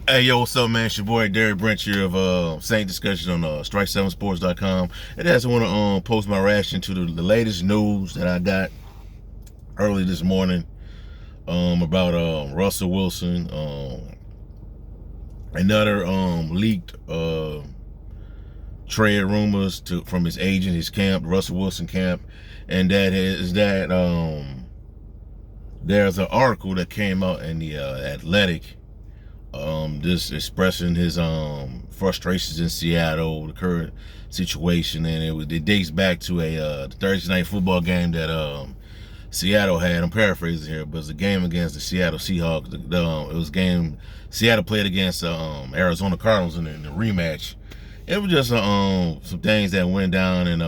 Hey, yo, what's up, man? It's your boy, Derek Brent here of Saint Discussion on Strike7Sports.com. And I just want to post my reaction to the latest news that I got early this morning about Russell Wilson. Another leaked trade rumors from his agent, his camp, Russell Wilson camp. And that is that there's an article that came out in the Athletic just expressing his frustrations in Seattle, the current situation, and it dates back to a Thursday night football game that Seattle had. I'm paraphrasing here, but it was a game against the Seattle Seahawks. It was a game Seattle played against Arizona Cardinals in the rematch. It was just some things that went down, and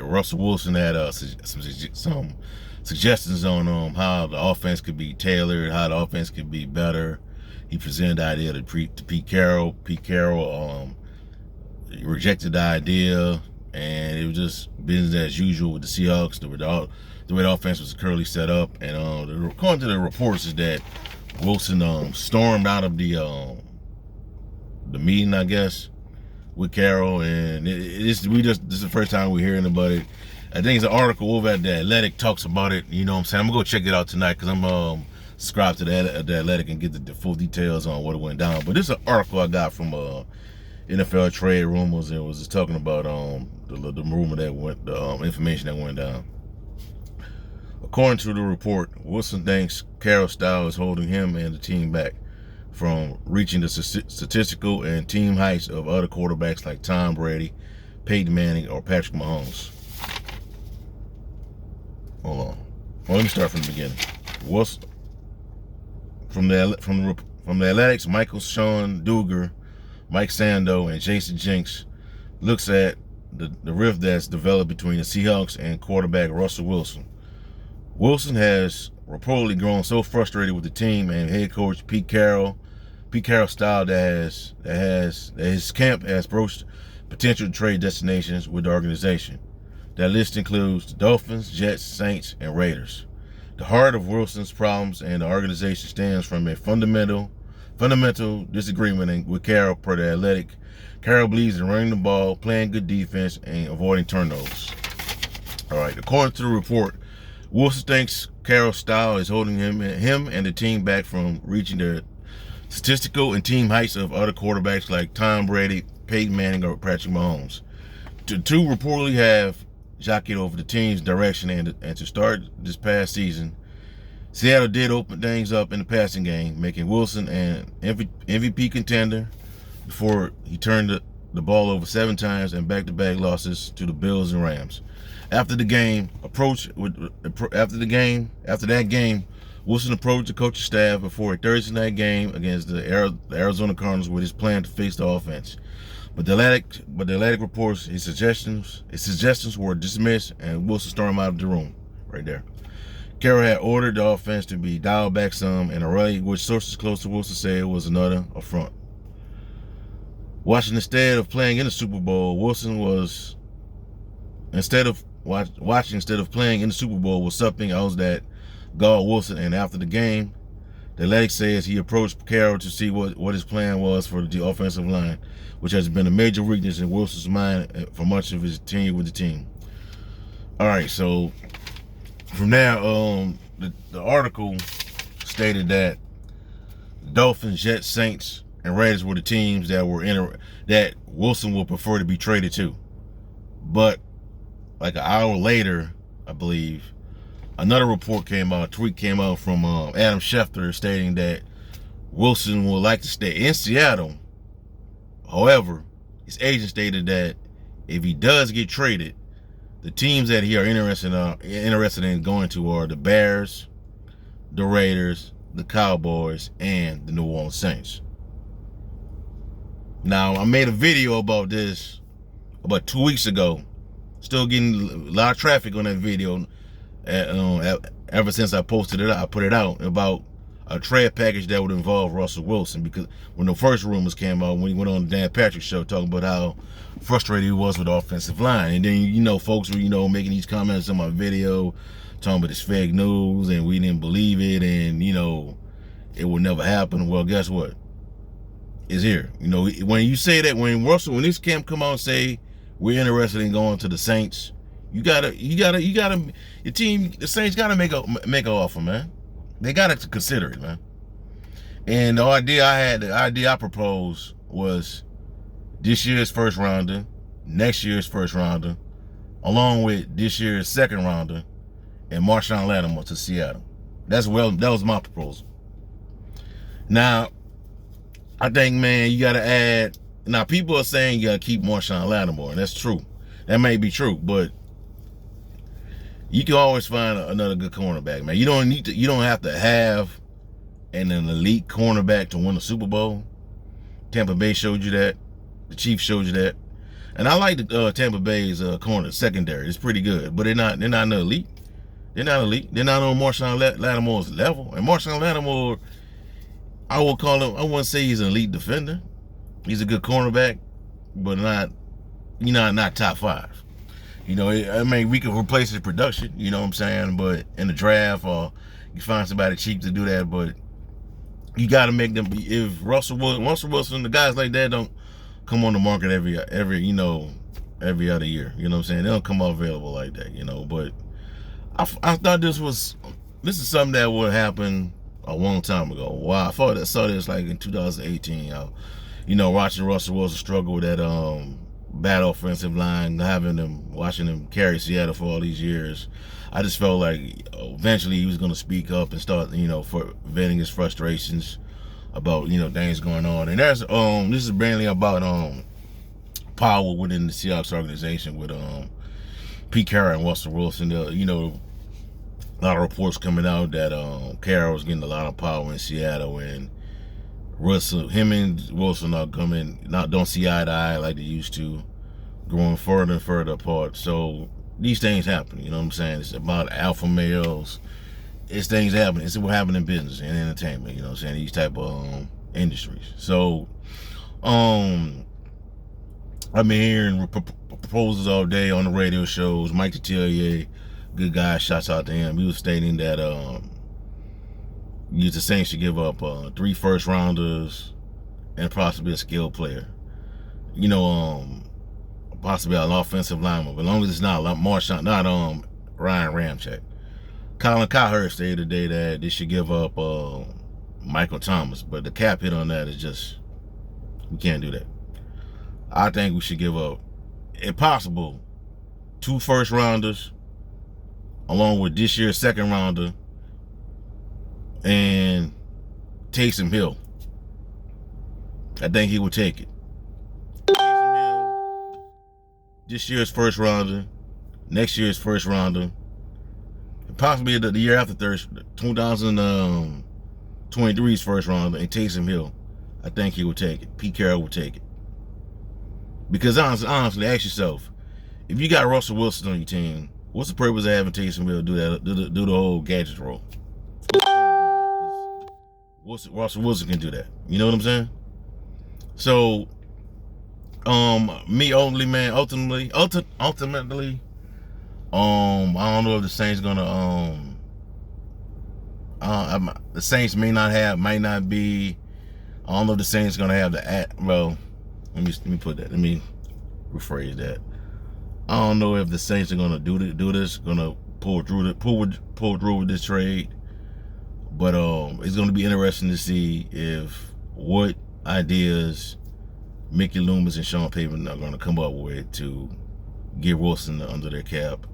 Russell Wilson had some suggestions on how the offense could be tailored, how the offense could be better. He presented the idea to Pete Carroll. Pete Carroll rejected the idea, and it was just business as usual with the Seahawks. The way the offense was currently set up, and according to the reports, is that Wilson stormed out of the meeting, I guess, with Carroll, and this is the first time we're hearing about it. I think it's an article over at the Athletic talks about it. You know what I'm saying? I'm gonna go check it out tonight because I'm subscribe to the Athletic and get the full details on what went down. But this is an article I got from NFL Trade Rumors, and it was just talking about the rumor that went, the information that went down. According to the report, Wilson thinks Carroll's style is holding him and the team back from reaching the statistical and team heights of other quarterbacks like Tom Brady, Peyton Manning, or Patrick Mahomes. Hold on. Well, let me start from the beginning. Wilson, from the Athletics, Michael Sean Dugar, Mike Sando, and Jason Jenks looks at the rift that's developed between the Seahawks and quarterback Russell Wilson. Wilson has reportedly grown so frustrated with the team and head coach Pete Carroll's style that his camp has broached potential trade destinations with the organization. That list includes the Dolphins, Jets, Saints, and Raiders. The heart of Wilson's problems and the organization stems from a fundamental disagreement with Carroll per the Athletic. Carroll believes in running the ball, playing good defense, and avoiding turnovers. All right, according to the report, Wilson thinks Carroll's style is holding him and the team back from reaching the statistical and team heights of other quarterbacks like Tom Brady, Peyton Manning, or Patrick Mahomes. The two reportedly have jockeyed over the team's direction, and to start this past season, Seattle did open things up in the passing game, making Wilson an MVP contender before he turned the ball over 7 times and back-to-back losses to the Bills and Rams. After that game, Wilson approached the coaching staff before a Thursday night game against the Arizona Cardinals with his plan to face the offense. But the Athletic reports his suggestions were dismissed, and Wilson stormed out of the room. Right there. Carroll had ordered the offense to be dialed back some, and a rally which sources close to Wilson said was another affront. Instead of playing in the Super Bowl was something else that galled Wilson. And after the game, the Athletic says he approached Carroll to see what his plan was for the offensive line, which has been a major weakness in Wilson's mind for much of his tenure with the team. All right, so from there, the article stated that Dolphins, Jets, Saints, and Raiders were the teams that Wilson would prefer to be traded to. But like an hour later, I believe, another report came out, a tweet came out from Adam Schefter stating that Wilson would like to stay in Seattle. However, his agent stated that if he does get traded, the teams that he are interested in going to are the Bears, the Raiders, the Cowboys, and the New Orleans Saints. Now, I made a video about this about 2 weeks ago. Still getting a lot of traffic on that video ever since I posted it. I put it out about a trade package that would involve Russell Wilson, because when the first rumors came out, when he went on the Dan Patrick show talking about how frustrated he was with the offensive line, and then folks were making these comments on my video talking about it's fake news and we didn't believe it, and it would never happen. Well, guess what? is here. You know, when you say that, when this camp come out and say we're interested in going to the Saints, you gotta, your team, the Saints gotta make an offer, man. They gotta consider it, man. And the idea I proposed was this year's first rounder, next year's first rounder, along with this year's second rounder, and Marshon Lattimore to Seattle. That was my proposal. Now, I think, man, you got to add. Now, people are saying you got to keep Marshon Lattimore, and that's true. That may be true, but you can always find another good cornerback, man. You don't have to have an elite cornerback to win a Super Bowl. Tampa Bay showed you that. The Chiefs showed you that. And I like the Tampa Bay's corner secondary. It's pretty good, but they're not an elite. They're not elite. They're not on Marshon Lattimore's level. And Marshon Lattimore, I wouldn't say he's an elite defender. He's a good cornerback, but not top 5. You know, I mean, we could replace his production, you know what I'm saying? But in the draft, or you find somebody cheap to do that, but you got to make them. If Russell Wilson, the guys like that don't come on the market every other year. You know what I'm saying? They don't come out available like that, you know. But I thought this is something that would happen a long time ago. Wow, I saw this like in 2018. You know, watching Russell Wilson struggle with that bad offensive line, watching him carry Seattle for all these years. I just felt like eventually he was going to speak up and start, you know, for venting his frustrations about, you know, things going on. And there's this is mainly about power within the Seahawks organization with Pete Carroll and Russell Wilson. You know, a lot of reports coming out that Carroll was getting a lot of power in Seattle, and him and Wilson don't see eye to eye like they used to, growing further and further apart. So these things happen, you know what I'm saying? It's about alpha males. It's things happening. It's what happened in business and entertainment, you know what I'm saying? These type of industries. So, I've been hearing proposals all day on the radio shows. Mike Detillier, good guy, shouts out to him. He was stating that the Saints should give up 3 first rounders and possibly a skilled player. You know, possibly an offensive lineman, but as long as it's not Ryan Ramczyk. Colin Cowherd stated today that they should give up Michael Thomas, but the cap hit on that is just, we can't do that. I think we should give up, if possible, 2 first rounders, along with this year's second rounder, and Taysom Hill. I think he would take it. Taysom Hill, this year's first rounder, next year's first rounder, and possibly the year after 2023's first rounder, and Taysom Hill. I think he would take it. Pete Carroll would take it. Because honestly, ask yourself, if you got Russell Wilson on your team, what's the purpose of having Taysom Hill do the whole gadget role? Russell Wilson can do that. You know what I'm saying? So, ultimately, I don't know if the Saints gonna the Saints might not be. I don't know if the Saints gonna have well. Let me put that. Let me rephrase that. I don't know if the Saints are gonna do this. Gonna pull through with this trade. But it's going to be interesting to see what ideas Mickey Loomis and Sean Payton are going to come up with to give Wilson under their cap,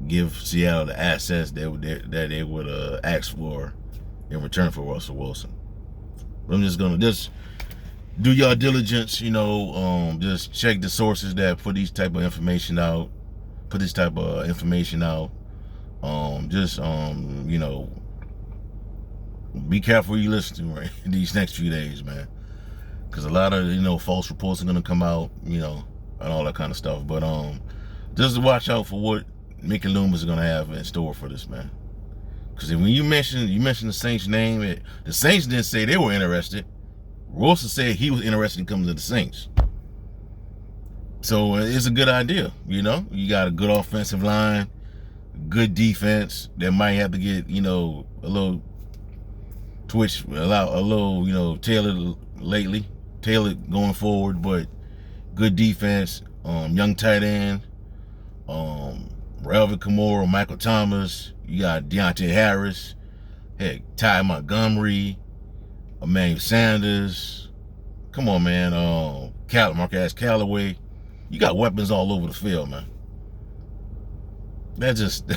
give Seattle the assets that they would ask for in return for Russell Wilson. But I'm just going to do your diligence, you know, just check the sources that put this type of information out. You know, be careful who you listen to right these next few days, man, because a lot of, you know, false reports are gonna come out, you know, and all that kind of stuff. But just watch out for what Mickey Loomis is gonna have in store for this, man. Because when you mentioned the Saints name, the Saints didn't say they were interested. Wilson said he was interested in coming to the Saints. So it's a good idea, you know. You got a good offensive line, good defense that might have to get, you know, a little twitch, a little, you know, tailored lately. Taylor going forward, but good defense. Young tight end. Alvin Kamara, Michael Thomas. You got Deontay Harris. Heck, Ty Montgomery. Emmanuel Sanders. Come on, man. Marquez Callaway. You got weapons all over the field, man. That just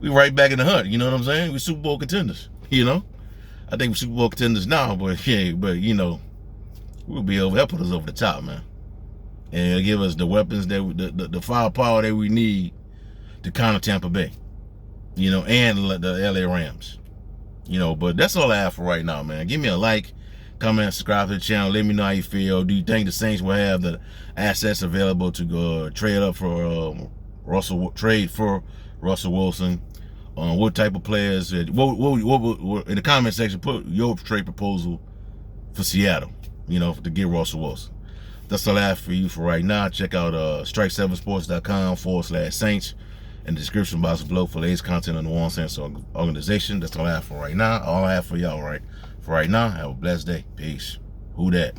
we right back in the hunt. You know what I'm saying? We're Super Bowl contenders. You know, I think we're Super Bowl contenders now, but yeah, but you know, we'll be over. That put us over the top, man, and it'll give us the weapons that the firepower that we need to counter Tampa Bay. You know, and the LA Rams. You know, but that's all I have for right now, man. Give me a like, comment, subscribe to the channel. Let me know how you feel. Do you think the Saints will have the assets available to go trade up for Russell Wilson? What type of players? What in the comment section? Put your trade proposal for Seattle. You know, to get Russell Wilson. That's all I have for you for right now. Check out strike7sports.com/Saints in the description box below for latest content on the New Orleans Saints organization. That's all I have for right now. All I have for y'all for right now. Have a blessed day. Peace. Who that?